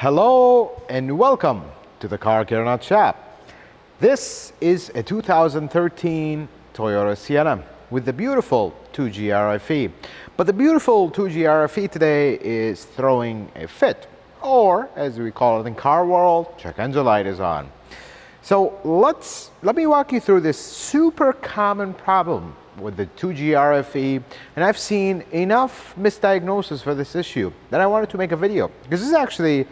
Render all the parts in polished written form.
Hello and welcome to the Car Care Nut Shop. This is a 2013 Toyota Sienna with the beautiful 2G RFE. But the beautiful 2G RFE today is throwing a fit, or as we call it in car world, check engine light is on. So let me walk you through this super common problem with the 2G RFE, and I've seen enough misdiagnosis for this issue that I wanted to make a video, because this is actually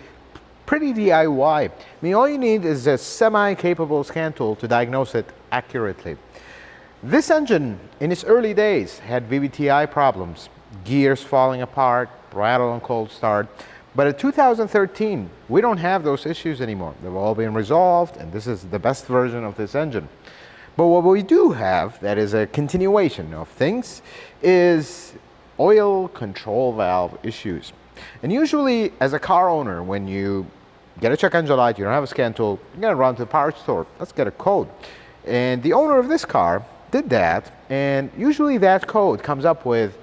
pretty DIY. I mean, all you need is a semi-capable scan tool to diagnose it accurately. This engine, in its early days, had VVTI problems, gears falling apart, rattle and cold start. But in 2013, we don't have those issues anymore. They've all been resolved, and this is the best version of this engine. But what we do have that is a continuation of things is oil control valve issues. And usually, as a car owner, when you get a check engine light, you don't have a scan tool, you're gonna run to the parts store, let's get a code. And the owner of this car did that, and usually that code comes up with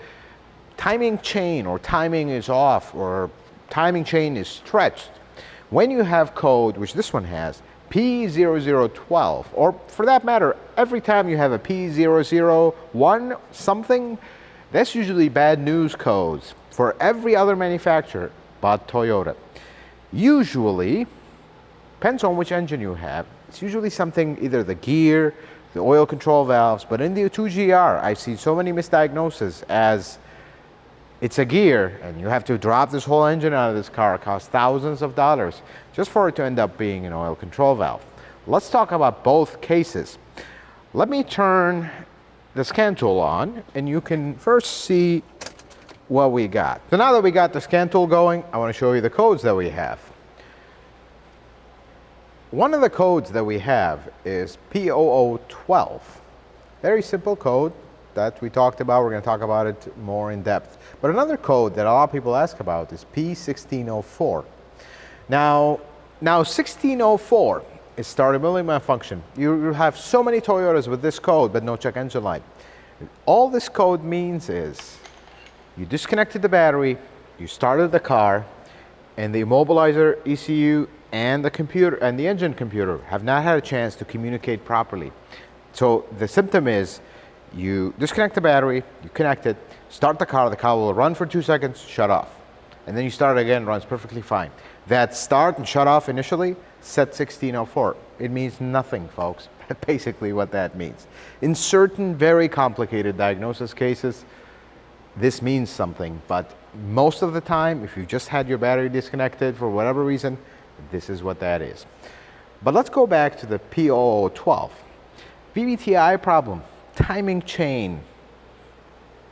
timing chain, or timing is off, or timing chain is stretched. When you have code, which this one has, P0012, or for that matter, every time you have a P001 something, that's usually bad news codes for every other manufacturer but Toyota. Usually, depends on which engine you have, it's usually something, either the gear, the oil control valves, but in the 2GR, I've seen so many misdiagnoses as it's a gear, and you have to drop this whole engine out of this car. It costs thousands of dollars just for it to end up being an oil control valve. Let's talk about both cases. Let me turn the scan tool on, and you can first see what we got. So now that we got the scan tool going, I want to show you the codes that we have. One of the codes that we have is P0012. Very simple code that we talked about. We're going to talk about it more in depth. But another code that a lot of people ask about is P1604. Now 1604 is startability malfunction. You have so many Toyotas with this code, but no check engine light. All this code means is you disconnected the battery, you started the car, and the immobilizer, ECU, and the computer and the engine computer have not had a chance to communicate properly. So the symptom is you disconnect the battery, you connect it, start the car will run for 2 seconds, shut off. And then you start it again, runs perfectly fine. That start and shut off initially, set 1604. It means nothing, folks. Basically what that means. In certain very complicated diagnosis cases, this means something, but most of the time, if you just had your battery disconnected for whatever reason, this is what that is. But let's go back to the P0012. VVTI problem, timing chain,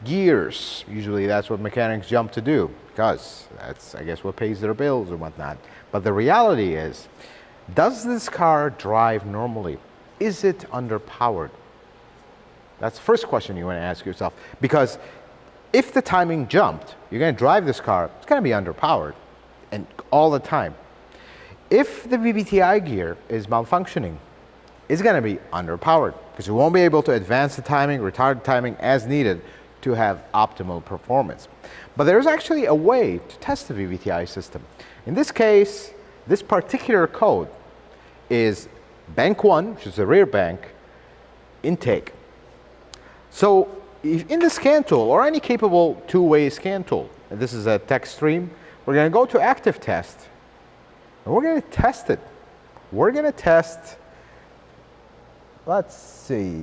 gears. Usually that's what mechanics jump to do, because that's, I guess, what pays their bills or whatnot. But the reality is, does this car drive normally? Is it underpowered? That's the first question you want to ask yourself, because if the timing jumped, you're going to drive this car, it's going to be underpowered and all the time. If the VVTI gear is malfunctioning, it's going to be underpowered, because you won't be able to advance the timing, retard the timing as needed to have optimal performance. But there's actually a way to test the VVTI system. In this case, this particular code is bank 1, which is the rear bank, intake. So if in the scan tool, or any capable two-way scan tool, and this is a text stream, we're going to go to active test, and we're going to test it. We're going to test, let's see,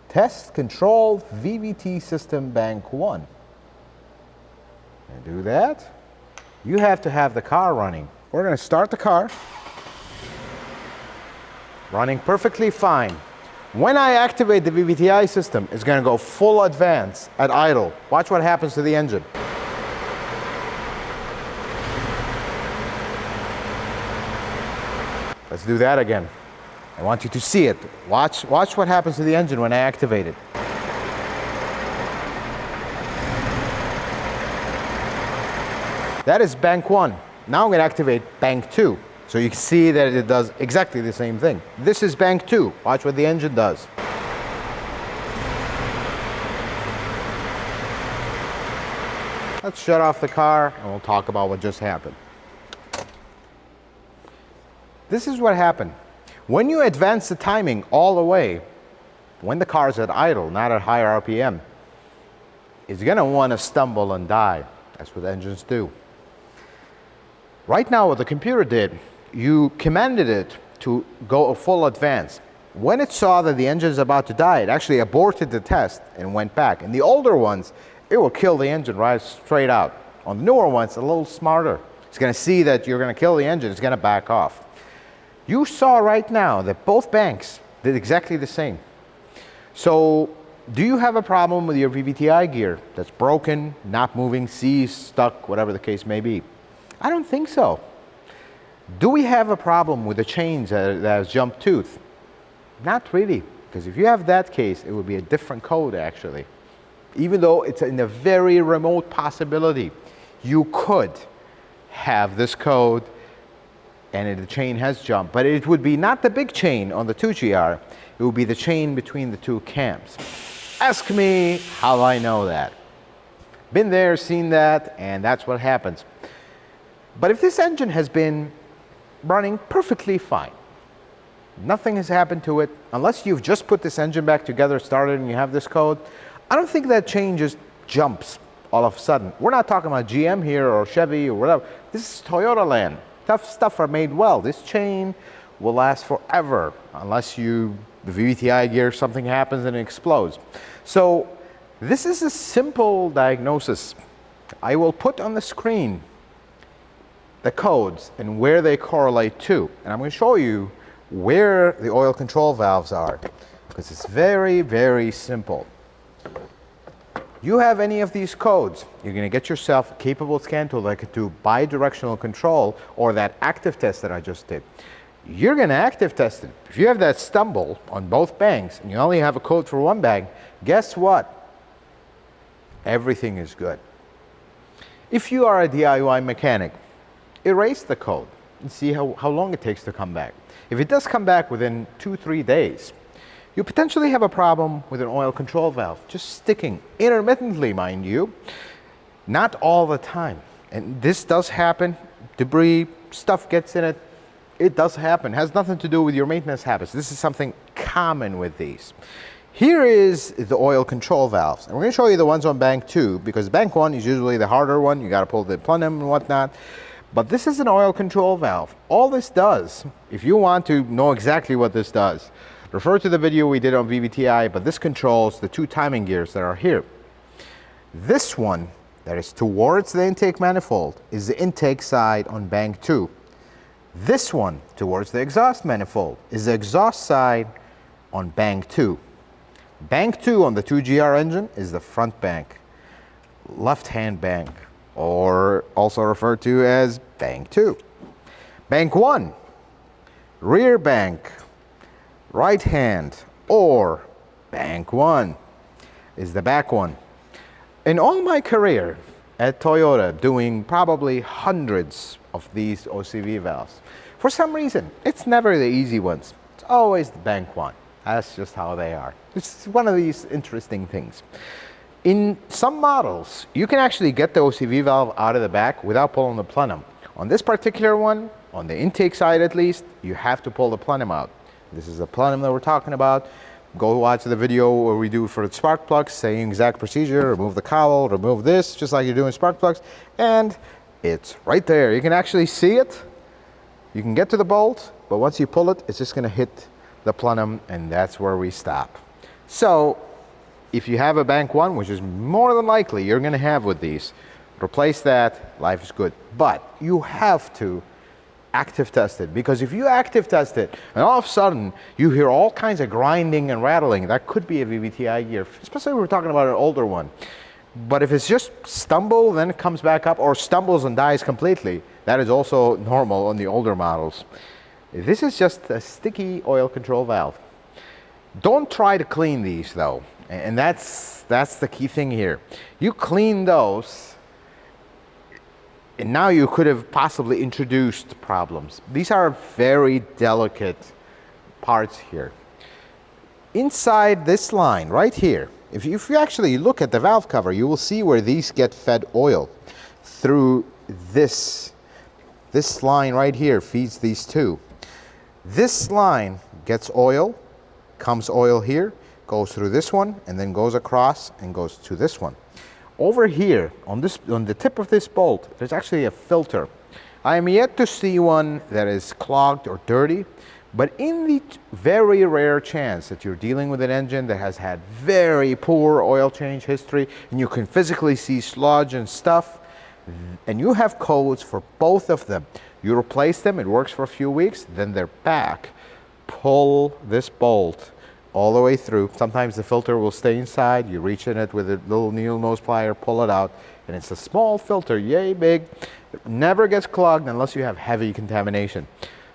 test control VVT system bank 1. And do that. You have to have the car running. We're going to start the car, running perfectly fine. When I activate the VVTI system, it's going to go full advance at idle. Watch what happens to the engine. Let's do that again. I want you to see it. Watch what happens to the engine when I activate it. That is bank 1. Now I'm going to activate bank 2. So you can see that it does exactly the same thing. This is bank 2. Watch what the engine does. Let's shut off the car and we'll talk about what just happened. This is what happened. When you advance the timing all the way, when the car is at idle, not at high RPM, it's going to want to stumble and die. That's what engines do. Right now, what the computer did, you commanded it to go a full advance. When it saw that the engine is about to die, it actually aborted the test and went back. In the older ones, it will kill the engine right straight out. On the newer ones, a little smarter. It's going to see that you're going to kill the engine, it's going to back off. You saw right now that both banks did exactly the same. So, do you have a problem with your VVTI gear that's broken, not moving, seized, stuck, whatever the case may be? I don't think so. Do we have a problem with the chains that has jumped tooth? Not really, because if you have that case, it would be a different code actually. Even though it's in a very remote possibility, you could have this code and the chain has jumped, but it would be not the big chain on the 2GR, it would be the chain between the two cams. Ask me how I know that. Been there, seen that, and that's what happens. But if this engine has been running perfectly fine, nothing has happened to it, unless you've just put this engine back together, started, and you have this code, I don't think that chain just jumps all of a sudden. We're not talking about GM here or Chevy or whatever. This is Toyota land. Tough stuff are made well. This chain will last forever unless the VVTI gear, something happens and it explodes. So this is a simple diagnosis. I will put on the screen the codes and where they correlate to. And I'm going to show you where the oil control valves are, because it's very, very simple. You have any of these codes, you're going to get yourself a capable scan tool that can do bi-directional control or that active test that I just did. You're going to active test it. If you have that stumble on both banks and you only have a code for one bank, guess what? Everything is good. If you are a DIY mechanic, erase the code and see how long it takes to come back. If it does come back within 2-3 days, you potentially have a problem with an oil control valve, just sticking intermittently, mind you, not all the time. And this does happen. Debris, stuff gets in it. It does happen. It has nothing to do with your maintenance habits. This is something common with these. Here is the oil control valves. And we're going to show you the ones on bank 2, because bank 1 is usually the harder one. You got to pull the plenum and whatnot. But this is an oil control valve. All this does, if you want to know exactly what this does, refer to the video we did on VVTI, but this controls the two timing gears that are here. This one that is towards the intake manifold is the intake side on bank 2. This one towards the exhaust manifold is the exhaust side on bank 2. Bank 2 on the 2GR engine is the front bank, left-hand bank, or also referred to as bank 2. Bank 1, rear bank, right hand, or bank 1 is the back one. In all my career at Toyota, doing probably hundreds of these OCV valves, for some reason, it's never the easy ones. It's always the bank 1. That's just how they are. It's one of these interesting things. In some models, you can actually get the OCV valve out of the back without pulling the plenum. On this particular one, on the intake side at least, you have to pull the plenum out. This is the plenum that we're talking about. Go watch the video where we do for the spark plugs, same exact procedure, remove the cowl, remove this, just like you're doing spark plugs, and it's right there. You can actually see it. You can get to the bolt, but once you pull it, it's just gonna hit the plenum, and that's where we stop. So, if you have a bank 1, which is more than likely you're gonna have with these, replace that, life is good. But you have to active test it, because if you active test it and all of a sudden you hear all kinds of grinding and rattling, that could be a VVTI gear, especially when we're talking about an older one. But if it's just stumble, then it comes back up, or stumbles and dies completely, that is also normal on the older models. This is just a sticky oil control valve. Don't try to clean these though, and that's the key thing here. You clean those, and now you could have possibly introduced problems. These are very delicate parts here. Inside this line, right here, if you actually look at the valve cover, you will see where these get fed oil. through this line right here, feeds these two. This line gets oil, comes oil here, goes through this one, and then goes across and goes to this one. Over here, on the tip of this bolt, there's actually a filter. I am yet to see one that is clogged or dirty, but in the very rare chance that you're dealing with an engine that has had very poor oil change history, and you can physically see sludge and stuff, and you have codes for both of them, you replace them, it works for a few weeks, then they're back. Pull this bolt all the way through. Sometimes the filter will stay inside. You reach in it with a little needle nose plier, pull it out, and it's a small filter, yay big. It never gets clogged unless you have heavy contamination.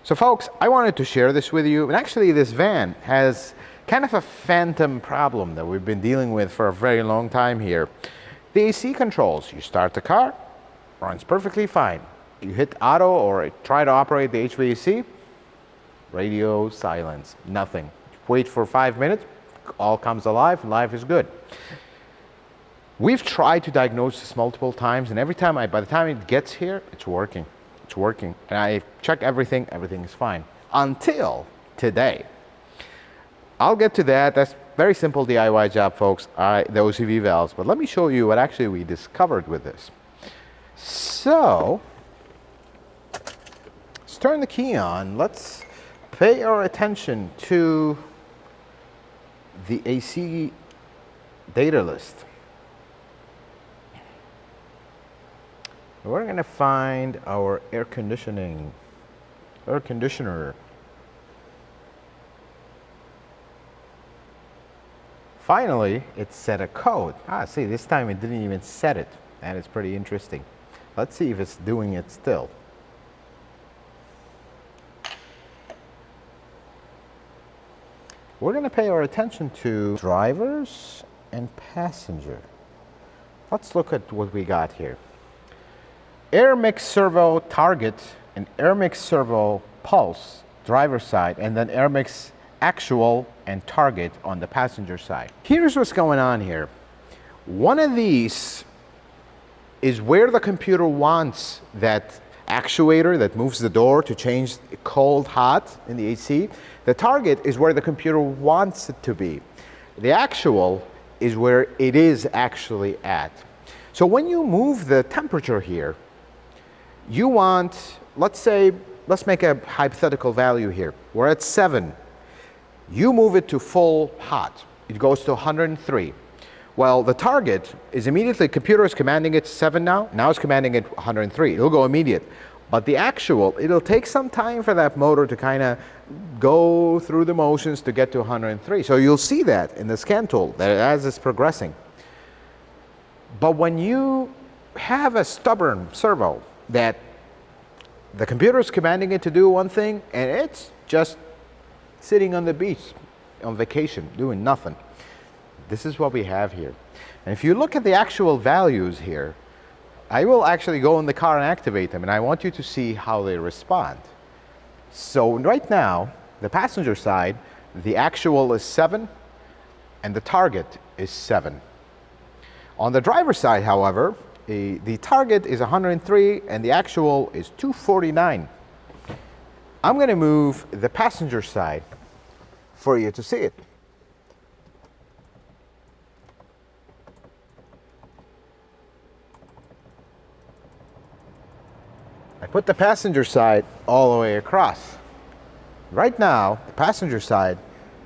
So folks, I wanted to share this with you. And actually this van has kind of a phantom problem that we've been dealing with for a very long time here. The AC controls, you start the car, runs perfectly fine. You hit auto or try to operate the HVAC, radio silence, nothing. Wait for 5 minutes, all comes alive, and life is good. We've tried to diagnose this multiple times, and every time by the time it gets here, it's working. It's working. And I check everything, everything is fine. Until today. I'll get to that. That's very simple DIY job, folks, the OCV valves. But let me show you what actually we discovered with this. So, let's turn the key on. Let's pay our attention to the AC data list. We're going to find our air conditioner. Finally, it set a code. See, this time it didn't even set it. That is pretty interesting. Let's see if it's doing it still. We're going to pay our attention to drivers and passenger. Let's look at what we got here. Air mix servo target and air mix servo pulse driver side, and then air mix actual and target on the passenger side. Here's what's going on here. One of these is where the computer wants that actuator that moves the door to change cold hot in the AC. The target is where the computer wants it to be. The actual is where it is actually at. So when you move the temperature here, you want, let's make a hypothetical value here. We're at 7. You move it to full hot. It goes to 103. Well, the target is immediately, computer is commanding it 7 now. Now it's commanding it 103. It'll go immediate. But the actual, it'll take some time for that motor to kind of go through the motions to get to 103. So you'll see that in the scan tool that as it's progressing. But when you have a stubborn servo that the computer is commanding it to do one thing and it's just sitting on the beach on vacation doing nothing, this is what we have here. And if you look at the actual values here, I will actually go in the car and activate them, and I want you to see how they respond. So right now, the passenger side, the actual is 7 and the target is 7. On the driver's side, however, the target is 103 and the actual is 249. I'm going to move the passenger side for you to see it. I put the passenger side all the way across. Right now, the passenger side,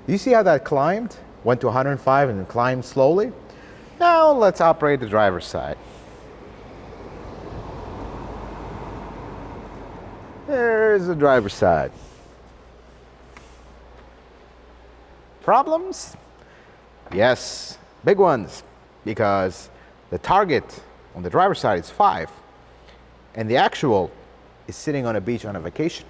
you see how that climbed? Went to 105 and then climbed slowly. Now let's operate the driver's side. There's the driver's side. Problems? Yes, big ones, because the target on the driver's side is 5 and the actual is sitting on a beach on a vacation.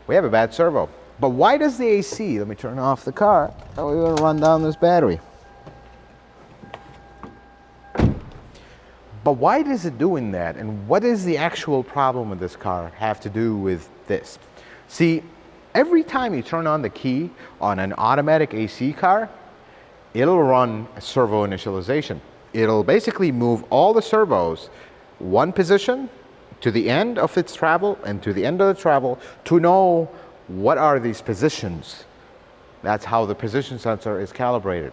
We have a bad servo. But why does the AC, let me turn off the car, we're going to run down this battery. But why is it doing that? And what is the actual problem with this car have to do with this? See, every time you turn on the key on an automatic AC car, it'll run a servo initialization. It'll basically move all the servos one position to the end of its travel and to the end of the travel to know what are these positions. That's how the position sensor is calibrated.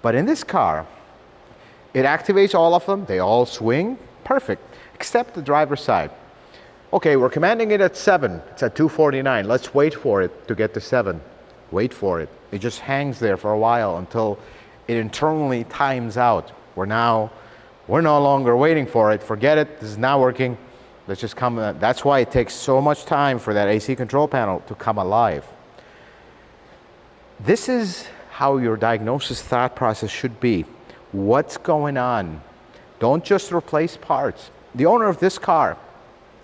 But in this car, it activates all of them. They all swing perfect, except the driver's side. Okay, we're commanding it at 7. It's at 249. Let's wait for it to get to 7. Wait for it. It just hangs there for a while until it internally times out. We're no longer waiting for it. Forget it. This is not working. Let's just come. That's why it takes so much time for that AC control panel to come alive. This is how your diagnosis thought process should be. What's going on? Don't just replace parts. The owner of this car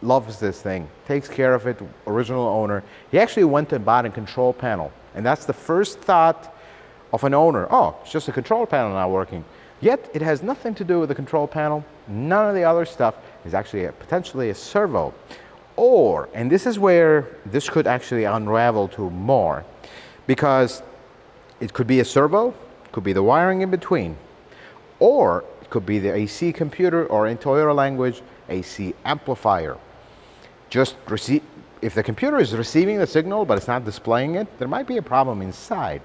loves this thing, takes care of it, original owner. He actually went and bought a control panel. And that's the first thought of an owner. Oh, it's just a control panel not working. Yet it has nothing to do with the control panel. None of the other stuff is actually potentially a servo. Or, and this is where this could actually unravel to more, because it could be a servo, could be the wiring in between, or it could be the AC computer, or in Toyota language, AC amplifier. Just receive, if the computer is receiving the signal but it's not displaying it, there might be a problem inside.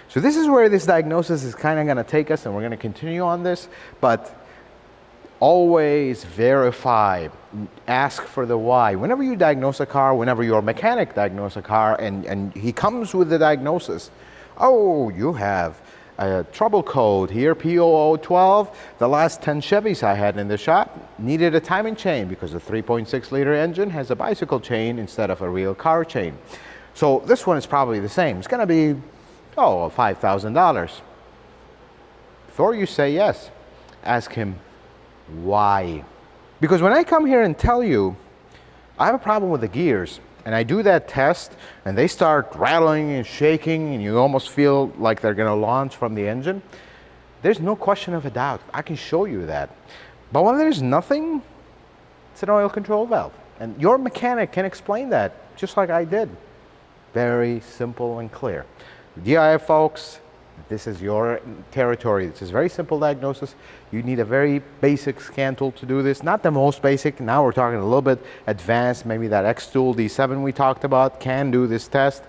So this is where this diagnosis is kind of going to take us, and we're going to continue on this, but always verify, ask for the why. Whenever you diagnose a car, whenever your mechanic diagnoses a car and he comes with the diagnosis, oh, you have a trouble code here, P0012. The last 10 Chevys I had in the shop needed a timing chain because the 3.6 liter engine has a bicycle chain instead of a real car chain. So this one is probably the same. It's going to be, oh, $5,000. Before you say yes, ask him why. Because when I come here and tell you I have a problem with the gears, and I do that test, and they start rattling and shaking, and you almost feel like they're going to launch from the engine, there's no question of a doubt. I can show you that. But when there's nothing, it's an oil control valve. And your mechanic can explain that, just like I did. Very simple and clear. DIY folks, this is your territory. This is very simple diagnosis. You need a very basic scan tool to do this. Not the most basic. Now we're talking a little bit advanced. Maybe that X tool, D7 we talked about, can do this test.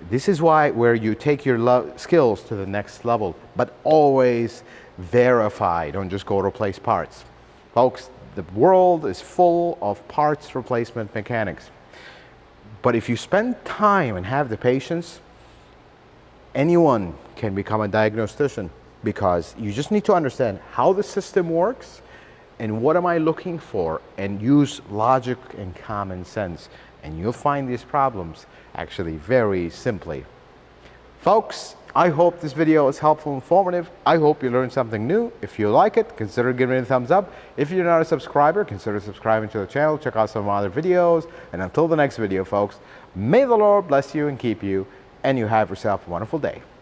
This is where you take your skills to the next level. But always verify. Don't just go replace parts. Folks, the world is full of parts replacement mechanics. But if you spend time and have the patience, anyone can become a diagnostician, because you just need to understand how the system works and what am I looking for, and use logic and common sense, and you'll find these problems actually very simply. Folks, I hope this video is helpful and informative. I hope you learned something new. If you like it, consider giving it a thumbs up. If you're not a subscriber, consider subscribing to the channel. Check out some of my other videos. And until the next video, folks, may the Lord bless you and keep you, and you have yourself a wonderful day.